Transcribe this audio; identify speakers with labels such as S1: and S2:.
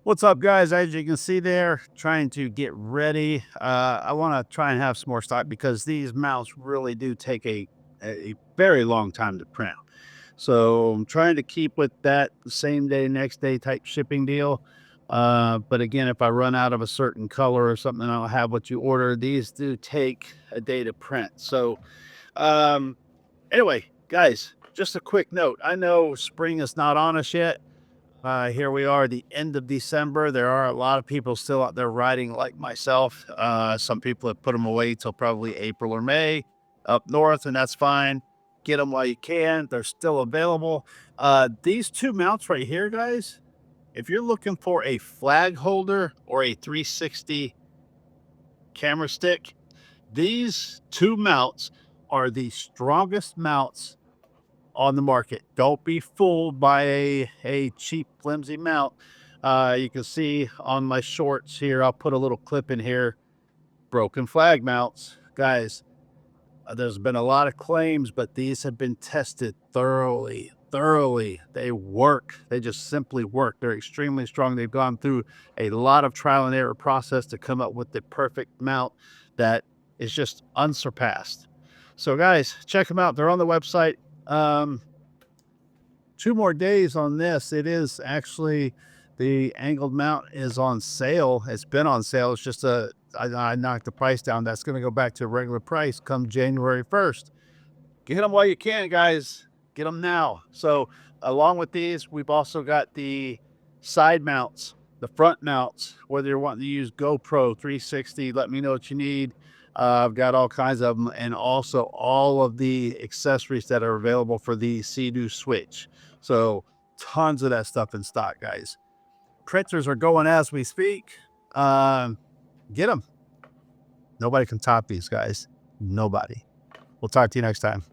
S1: What's up, guys? As you can see there, trying to get ready. I want to try and have some more stock because these mounts really do take a very long time to print. So I'm trying to keep with that same day, next day type shipping deal. But again, if I run out of a certain color or something, I don't have what you order. These do take a day to print. So um, anyway, guys, just a quick note. I know spring is not on us yet. Here we are, the end of December. There are a lot of people still out there riding like myself. Some people have put them away till probably April or May up north, and that's fine. Get them while you can. They're still available. These two mounts right here, guys, if you're looking for a flag holder or a 360 camera stick, these two mounts are the strongest mounts on the market. Don't be fooled by a cheap, flimsy mount. You can see on my shorts here, I'll put a little clip in here, broken flag mounts. Guys, there's been a lot of claims, but these have been tested thoroughly, thoroughly. They work. They just simply work. They're extremely strong. They've gone through a lot of trial and error process to come up with the perfect mount that is just unsurpassed. So guys, check them out. They're on the website. 2 more days on this. It is actually the angled mount is on sale. It's been on sale. It's just I knocked the price down. That's going to go back to a regular price come January 1st. Get them while you can, guys. Get them now. So along with these, we've also got the side mounts, the front mounts, whether you're wanting to use GoPro 360, let me know what you need. I've got all kinds of them, and also all of the accessories that are available for the Seadoo switch. So tons of that stuff in stock, guys. Printers are going as we speak. Get them. Nobody can top these, guys. Nobody. We'll talk to you next time.